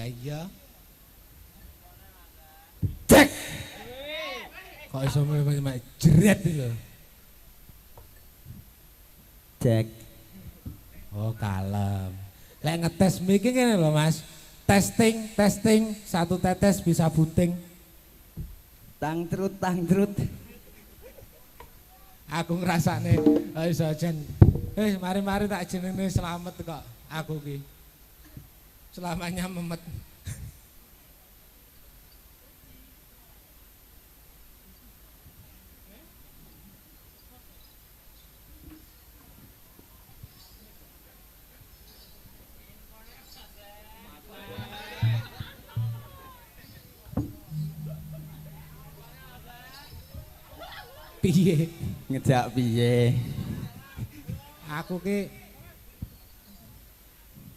Lah iya. Cek. Kok iso mek jeret iki lho. Cek. Oh, kalem. Lek ngetes miki ngene lho, Mas. Testing, satu tetes bisa bunting. Tangtrut. Aku ngrasakne iso jan. Mari-mari tak jenenge selamat kok aku ki. Selamanya memet. Piye? Ngejak piye? Aku ki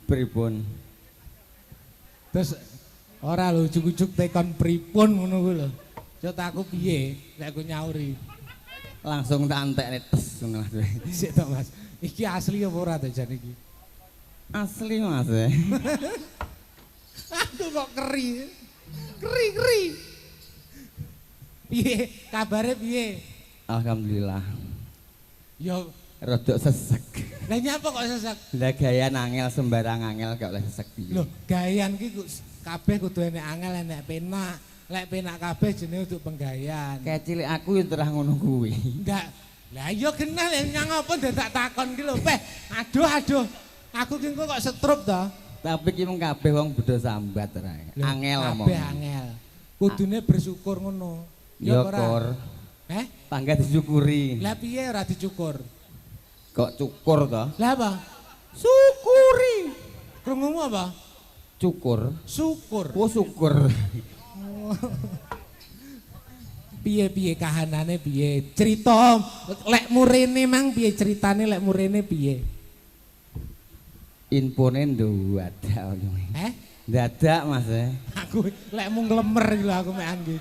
Pripun? terus ora lho ujug-ujug tekon pripun ngono kuwi lho. Cot aku piye lek aku nyauri. Langsung tak entekne tes ngono Mas. Sik tok Mas. Iki asli apa ora to jan iki? Asli Mas. Aku kok keri. Keri. Piye? Kabare piye? Alhamdulillah. Yo Rodok sesek. lah nyapa kok sesek? Lah gayan angel sembarang angel gak oleh sesek piye. Lho, gayan ki kabeh kudu enek angel enek penak. Lek penak kabeh jenenge untuk penggayan. Kayak cilik aku yo terah ngono kuwi. Enggak. Lah iya kenal nyang apa tak takon ki lho, Peh. Aduh. Aku ki engko kok setrup to. Tapi ki mung kabeh wong bodho sambat ora. Angel omong. Kabeh angel. Kudune bersyukur ngono. Ya ora? kor. Tangga disyukuri. Lah piye ora dicukur? Kok cukur to? Lah apa? Syukuri. Krungumu apa? Cukur. Syukur. Oh syukur. Piye kahanane piye? Cerita lek murene mang piye ceritane lek murene piye? Infone ndadak. Dadak Mas. Aku lek mung nglemer iki lho aku mek angge.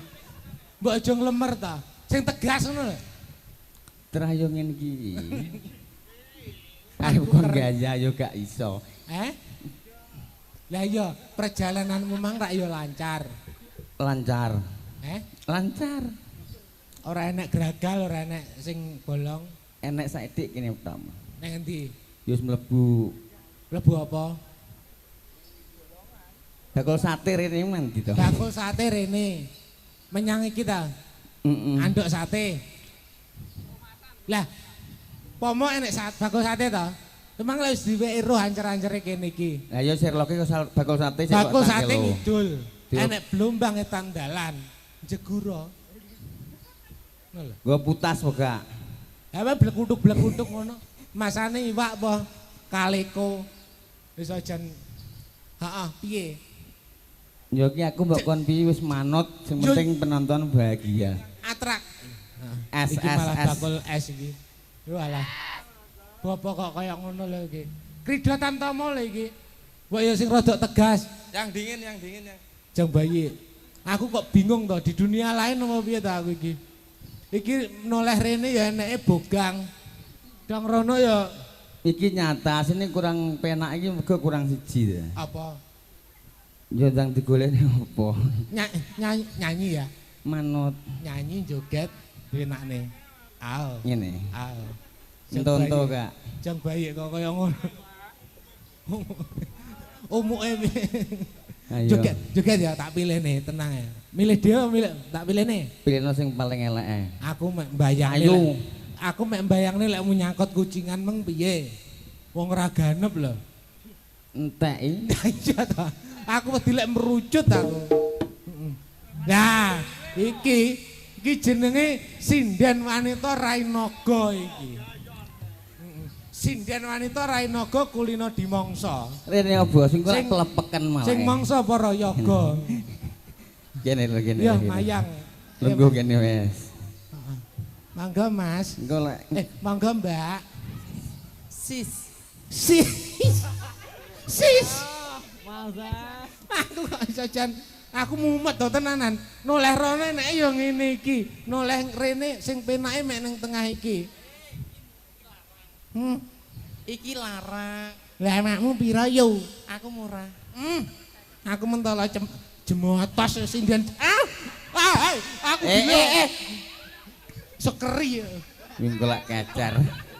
Mbok aja nglemer ta. Sing tegas ngono lho. Terah yo ngene iki. Aku kon gaya yo gak iso. Lah iya, perjalananmu mang rak yo lancar. Lancar. Lancar. Ora enek gragal, ora enek sing bolong. Enek saithik kene utama. Nang endi? Yo wis mlebu. Mlebu apa? Bakul sate rene mandi to. Bakul sate rene. Menyang iki ta? Anduk sate. Lah, pomo enek bakul sate to? Emang lek wis diweki roh ancer-ancere kene iki. Lah ya Sherlock iki bakul sate sik. Bakul sate ngidul. Enek blombang etan dalan. Jegura. Ngono lho. Gua putas boga. Apa blekutuk ngono. Masane iwak apa? Kaleko. Wis ajan piye? Ya ki aku mbok kon piye wis manut, sing penting penonton bahagia. Atrak. Es iki malah bakul es iki. Yo alah. Bapak kok kaya ngono lho iki. Kridatan tomo lho iki. Mbok ya sing rada tegas. Yang dingin ya. Jang bayi. Aku kok bingung to di dunia lain apa piye ta aku iki. Iki noleh rene ya eneke bogang. Dang rono ya iki nyata sini kurang penak iki mergo kurang siji ta. apa? Ya ndang digoleki apa? Nyanyi ya. Manut. Nyanyi joget enakne. Ao. Ngene. Ao. Entonto Kak. Jang bayi kok kaya ngono. Umuke joget ya tak pilih nih, tenang ya. Milih dia milih tak pilih nih. Pilihno sing paling elek. Aku mek mbayangne. Ayo. Aku mek mbayangne lek mu nyangkut kucingan meng piye? Wong ora ganep lho. Enteki. Iya ta. Aku wedi lek merucut aku. Nah, iki jenenge sinden wanita Rainaga iki. Sinden wanita Rainaga kulino dimangsa. Rene opo sing kok pelepeken malah. Sing mangsa para yoga. Kene lho kene. Ya mayang. Lungguh kene wis. Mangga Mas. Engko lek mangga Mbak. Sis. Mangga. Aku kok iso jan aku mumet to tenanan. Noleh rene nek ya ngene iki. Noleh rene sing penake mek ning tengah iki. Iki larak. Lah emakmu pira yo? Aku murah. Aku mentolo jemotos sindian. Aku sekeri ya. Wingkolak kecer.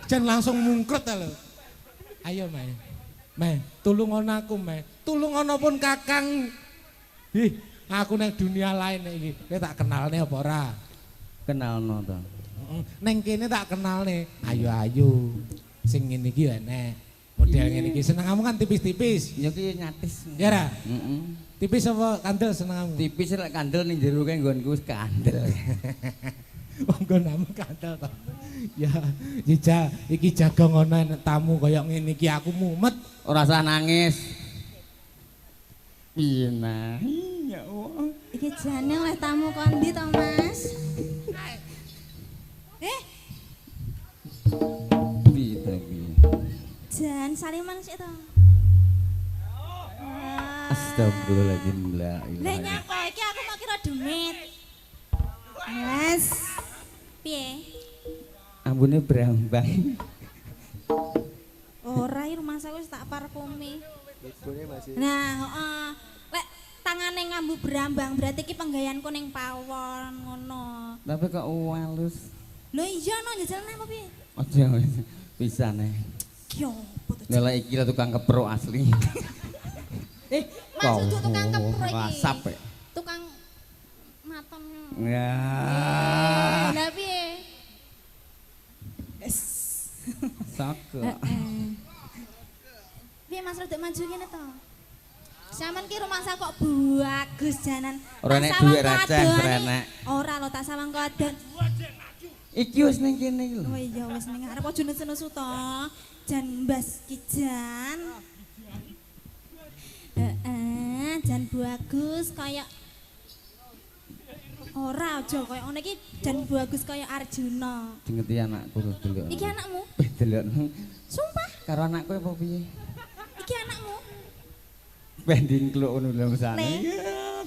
Jan langsung mungkrut ta lho. Ayo, Meh. Meh, tulungono aku, Meh. Tulungono pun Kakang. Ih, aku nang dunia lain iki. Kowe tak kenalne apa ora? Kenalno to. Neng kene tak kenalne. Ayo. Sing ngene iki enek. Model ngene iki seneng kamu kan tipis-tipis. Ya ki nyatis. Ya ra? Heeh. Tipis apa kandel seneng kamu? Tipis lek kandel ning jero kae nggonku wis kandel. Wong nggonmu kandel to. Ya, Jija, iki jaga ngono enek tamu kaya ngene iki aku mumet. Ora usah nangis. Piye nah? Ya Allah. Iki jane oleh tamu kondi to, Mas? Piye ta piye? Jan saliman sik to. Astagfirullahaladzim la Lah ilaha. nyapa iki aku mau kira demit. Mas. Piye? Ambune brambang. Ora iki rumah saya wis tak parfumi. Nah, heeh. Lek tangane ngambu brambang berarti iki penggayanku ning pawon ngono. Tapi kok walus. Lho iya no njajalane apa piye? Aja wis pisane. Yo, Lha iki lah tukang keprok asli. Mas untuk tukang kepro iki. WhatsApp. Tukang maton. Ya. Lah piye? Saka. Piye Mas rada maju kene to? Sampeyan ki rumah saya kok bagus janan. Ora nek duit receh renek. Ora lho tak sawang kodon. Iki wis ning kene iki lho. Oh iya wis ning arep aja nesu to. Jan mbas ki jan. Jan bagus kaya ora aja kaya ngene iki jan bagus kaya Arjuna. Dingeti anakku terus delok. Iki anakmu? Delok. Sumpah, Karo anakku apa piye? iki anakmu. Pending kluk ngono lho mesane. Iki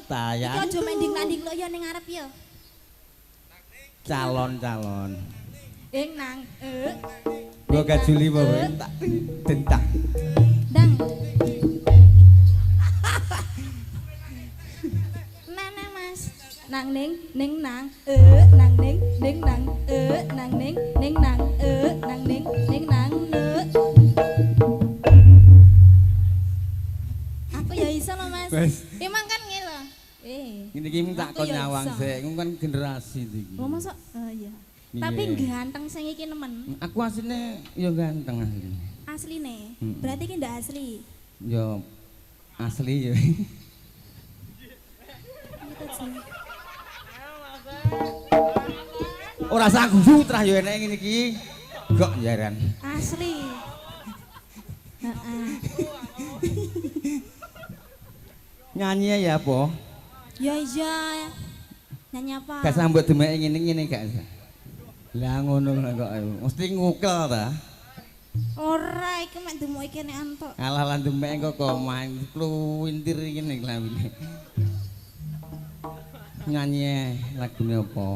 Tayang. aja mending-landing lho ya ning arep ya. Calon-calon. Nang Gua gajuli bae tak dentang. Dang. Nana Mas. Nang ning nang nang ning nang nang ning nang nang ning nang Aku ya iso lho Mas. Wes. Emang kan ngene lho. Ngene iki mung tak Aku kon ya nyawang iso. sik, iku kan generasi iki. Oh masa? Iya. Iya. Tapi ganteng sing iki nemen. Aku asline ya ganteng asli. Asline. Mm-mm. Berarti iki ndak asli. Ya asli ya. Ora sanggup trah ya enek ngene iki. Kok jaran. Asli. Heeh. Nyanyi ya apa? Ya iya. Nyanyi apa? Gak sambut demeke ngene-ngene gak. Lah ngono lah kok mesti ngukel ta. Ora iki mek demuke kene antuk. Alah lan demeke kok main kluwintir ngene klambine. Nyanyi lagune apa?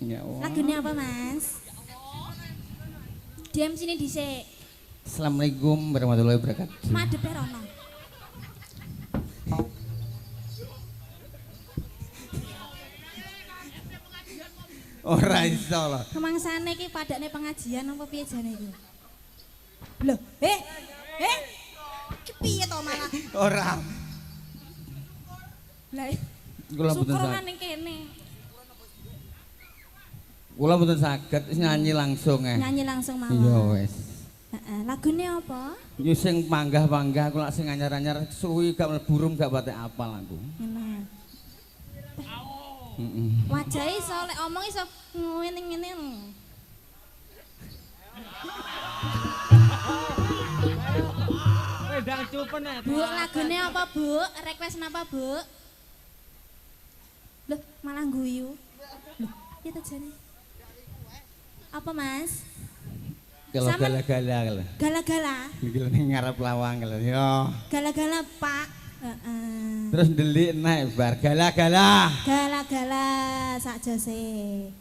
Ya Allah. Lagune apa, Mas? Diam sini dhisik. Assalamualaikum warahmatullahi wabarakatuh. Madhepe rono. Ora iso lho. Kemangsane iki padane pengajian apa piye jane iki? Lho, Iki piye to malah? Ora. Lah, Kula mboten syukur saged. ning kene. Kula mboten saged wis nyanyi langsung Nyanyi langsung mawon. Iya wis. Heeh, lagune apa? Yo sing panggah-panggah kula sing anyar-anyar suwi gak mlebu rum gak pate apal aku. Ngene. Heeh. Wajahe iso lek omong iso ngene-ngene. Wedang cupen ya. Bu, lagune apa, Bu? Request napa, Bu? Loh, malah guyu. Loh, piye to jane? Apa, Mas? Kalau Sampean- gala-gala kalau. Gala-gala. Iki lho ning ngarep lawang kalau. Yo. Gala-gala, Pak. Heeh. Terus ndelik naik bar gala-gala. Gala-gala sak jose.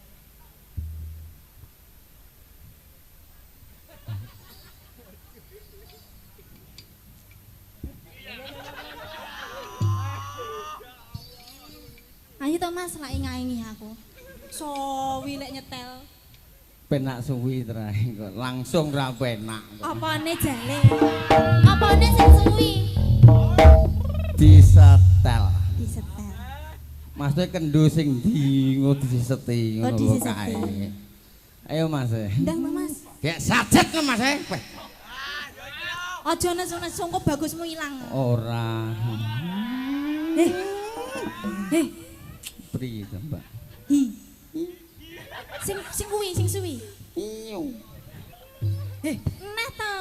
Mas lak ngaingi aku. Sowi lek nyetel. Penak suwi terakhir kok langsung ra penak. Apane jale? Apane sing suwi? Disetel. Disetel. Maksudnya kendo sing di diseti Oh, ngono diseseti. kae. Ayo Mas. Ndang to Mas. Kayak sajet no Mas. Aja nesu-nesu sungguh bagusmu ilang. Ora. Eh, Pri to, Mbak. hi. Sing kuwi, sing suwi. Nah to.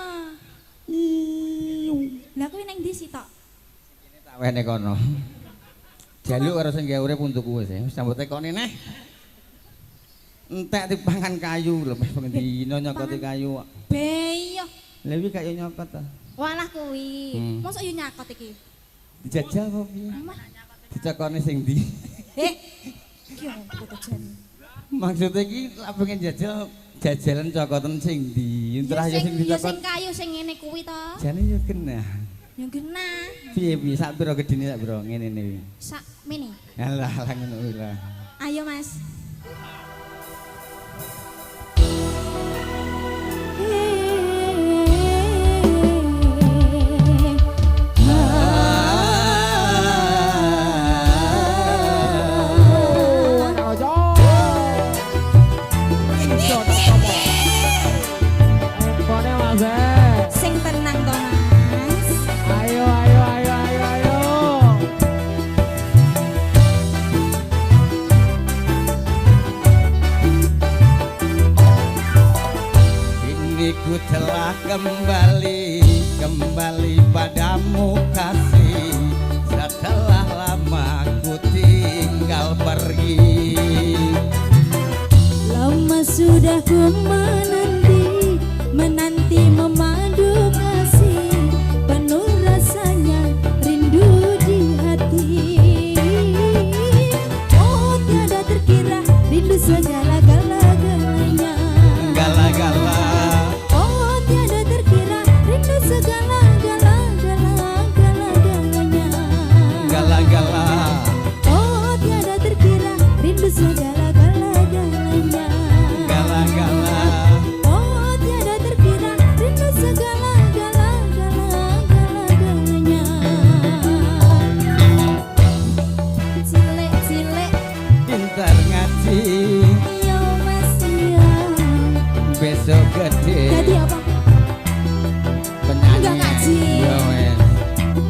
Lah kuwi nang ndi sih tok? Tak wene kono. Jaluk karo sing gawe urip untuk kowe sih. Wis sambut tekone neh. Entek dipangan kayu lho, wis pengendino nyokoti kayu. Beyo. Lah iki kayu nyokot ta. Walah kuwi. Mosok yo nyakot iki. Dijajal apa piye? Mah. Dicokone sing ndi? Iki opo to jan? Maksudnya iki lak pengen jajal jajalan cokotan sing ndi? Entrah ya sing Ya dicokot. sing kayu sing ngene kuwi to. Jane yo kena. Yo genah. Piye sak pira gedine sak pira ngene iki. Sak mini. Alah lah ngono kuwi lah. Ayo Mas. Sing tenang to Mas. Ayo, ayo, ayo, ayo, ayo. Kini ku telah kembali padamu kasih. Setelah lama ku tinggal pergi. Lama sudah ku menanti memadu kasih, penuh rasanya rindu di hati. Oh tiada terkira rindu segala-galanya. Gala-gala. Oh tiada terkira rindu segala-galanya. Gala-gala. Oh tiada terkira rindu segala-galanya. Gala-gala. Oh tiada terkira rindu segala-galanya. Cilek-cilek Pintar ngaji. yo Mas ya. Besok gede. Jadi apa? Penyanyi. Enggak ngaji. Ya wes.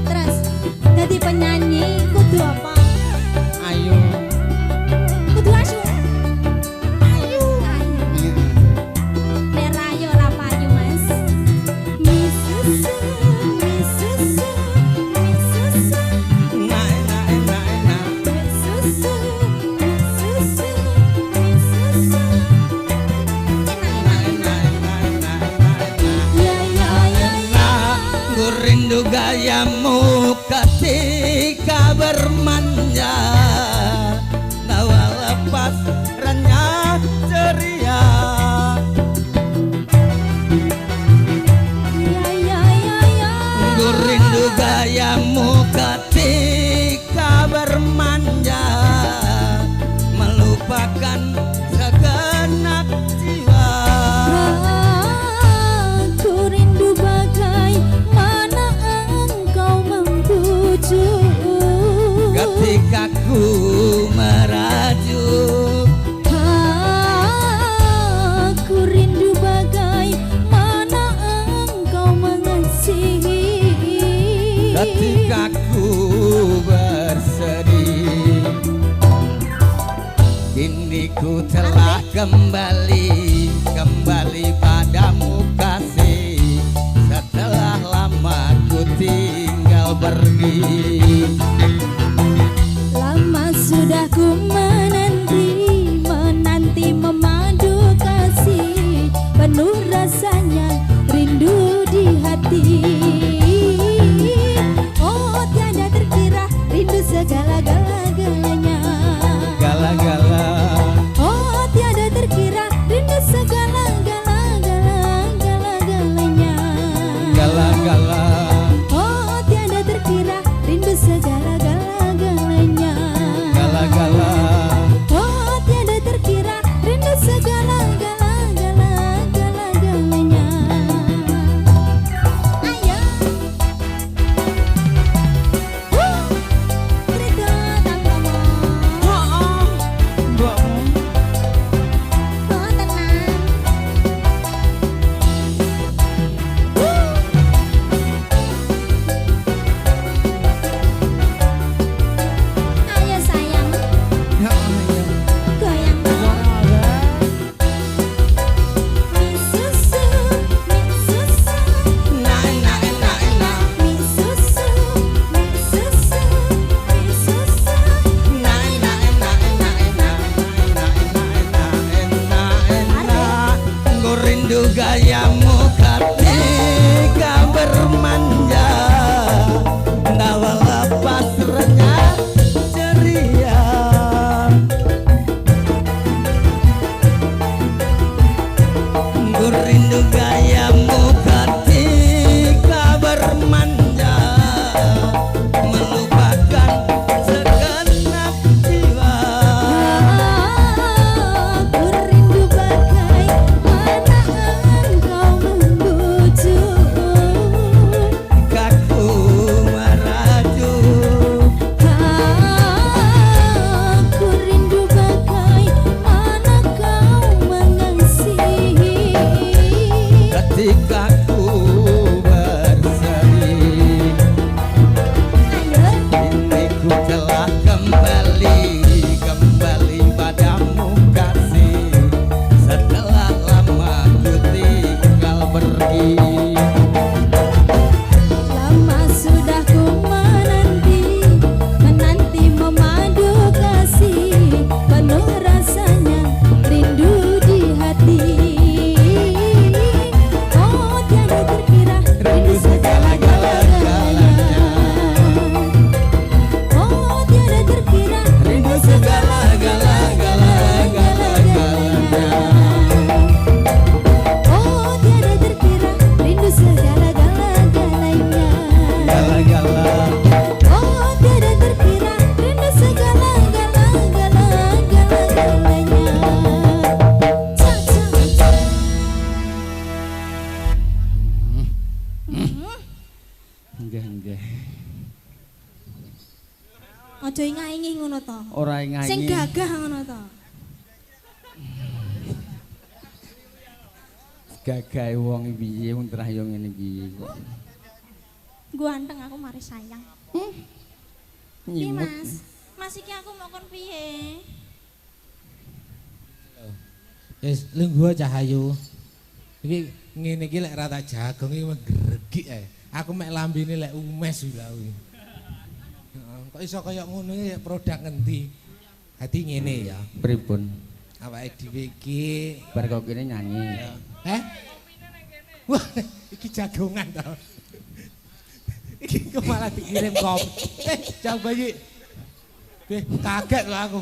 Terus jadi penyanyi kudu apa? Ayo. Kudu asu. Ayu. Merayo lah payu Mas. Misusu, misusu, misusu. Enak enak enak enak. Misusu, misusu, misusu. Enak enak enak enak enak. Ya ya ya ya. Ku rindu gayamu ketika bermanja. Tawa lepas renyah ceria. Ya ya ya ya. Ku rindu gayamu ketika bermanja. Melupakan segenap jiwa. Aku rindu bagaimana engkau membujuk. Ketika ku merajuk. Aku rindu bagaimana engkau mengasihi. Ketika ku bersedih. Kini ku telah kembali padamu kasih. Setelah lama ku tinggal pergi. Lama sudah ku menanti memadu kasih, penuh rasanya rindu di hati. Oh tiada terkira rindu segala-galanya. Gala-gala. Oh tiada terkira rindu segala-galanya. Gala-gala. Oh tiada terkira rindu gayamu ketika bermanja Nawa lepas renyah ceria Ku rindu gayamu ketika bermanja Melupakan segenap jiwa Aku rindu bagai anak engkau membujuk Kaku meraju Aku rindu bagai anak kau mengasihi Ketika ku berseri Kini ku telah kembali padamu kasih Setelah lama ku tinggal pergi Lama sudah ku menanti memadu kasih penuh rasanya rindu di hati Oh tiada terkira rindu segala-galanya Oh tiada terkira rindu segala-galanya Oh tiada terkira rindu segala-galanya Gala-gala Oh tiada terkira rindu segala-galanya Enggak Ojo ngaingi ngono to Ora Sing nganyi gagah ngono to Gagahe wong piye wong trahyo ngene iki kok Gua anteng aku mari sayang Piye nyimut Mas iki aku mau kon piye Wis lungguh Cahayu. Iki ngene iki lek rata jagung iki menggregik ae. Aku mek lambene lek umes lho kuwi. Heeh, kok iso kaya ngono iki produk ngendi? Hati ngene ya. pripun Awake dhewe iki bar kok kene nyanyi Wah, iki jagongan to. Iki kok malah dikirim kopi. Coba iki. Kaget lho aku.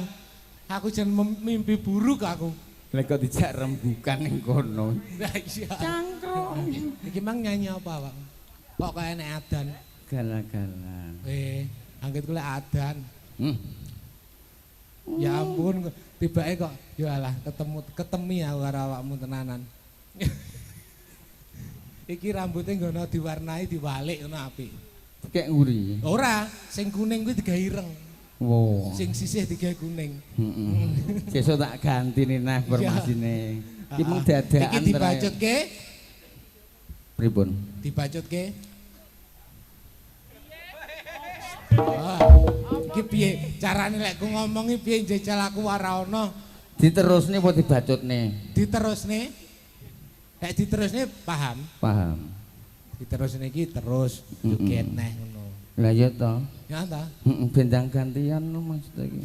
Aku jen mimpi buruk aku. lek kok dijak rembukan ning kono Lah iya. cangkrong Iki mang nyanyi apa, Pak? Kok kaya nek adan. gala-gala Anggit kula adan. hmm. Ya ampun, tibake kok ya alah ketemi aku karo awakmu tenanan. Iki rambutnya ngono diwarnai diwalik ngono apik. Kayak nguri Ora, sing kuning kuwi digawe ireng. wow Sing sisih digawe kuning. sesuk tak ganti nih nah formasine iki mung dadakan Iki dibacutke, pripun dibacutke. Ah, iki piye carane lek ku ngomongi piye njejal aku ora ana. diterusne apa dibacutne Diterusne. Lek diterusne paham. paham Diterusne iki terus joget neh ngono. lah ya to Ya ta? bendang gantian lho maksud iki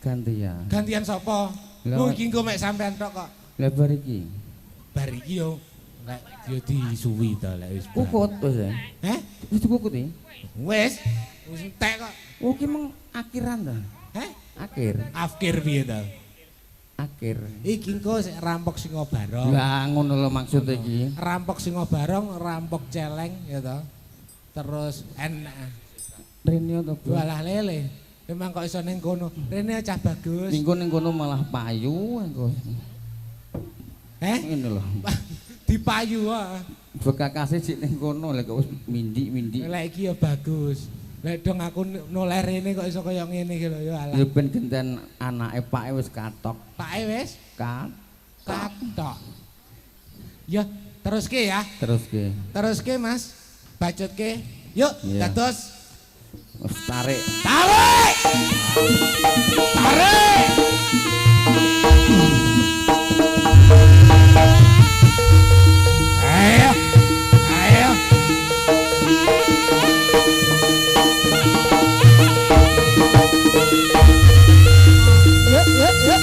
gantian Gantian sapa? Lah. Lu iki engko mek sampean tok kok. lebar iki Bar iki yo lek yo disuwi to lek wis. kukut wis ya wis dikukut iki Wis entek kok. oh ki meng akhiran ta akhir Afkir piye to? akhir Iki engko sik rampok singa barong. lah ngono lho maksud iki Rampok singa barong, rampok celeng ya to. Terus enak. Rene to Bu Walah lele. Memang kok iso ning kono. Rene cah bagus. ning kono malah payu engko ngene lho Dipayu wae. bekakase sik ning kono lek kok wis mindi-mindi Lek iki ya bagus. Lek dong aku noleh rene kok iso kaya ngene iki lho ya alah. ya ben genten anake pake wis katok Pake wis katok. Ya, teruske ya. Teruske Mas. Bacutke. Yuk, Iya. dados wis tarik tarik. Tarik. Ayo. Ayo. Yuk.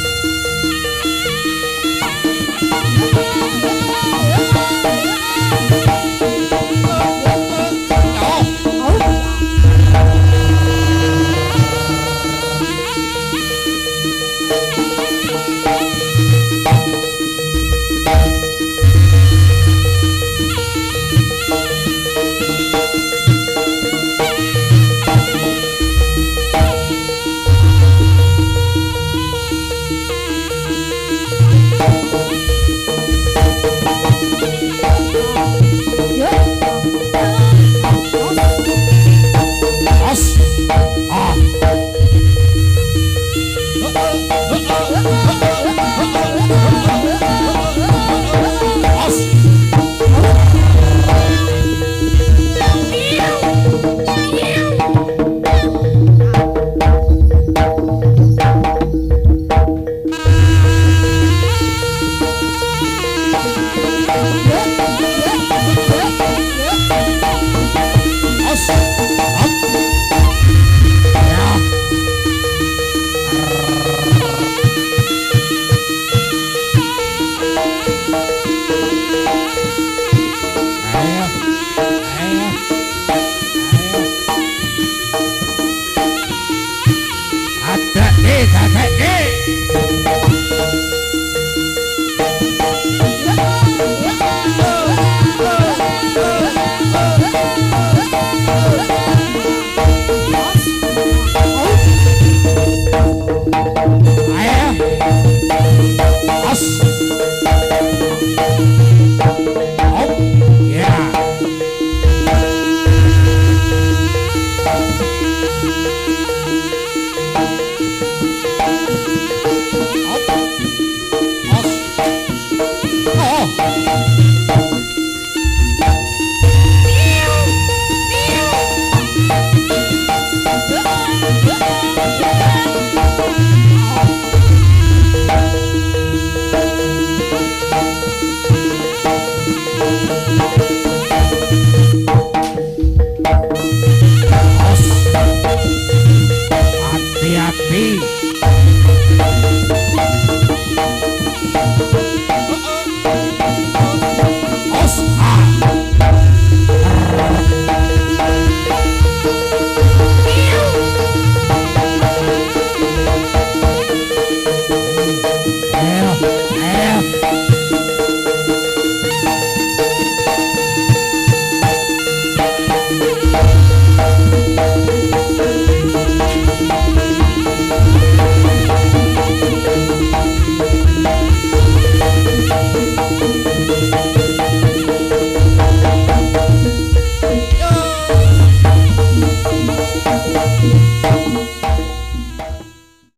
Thank you.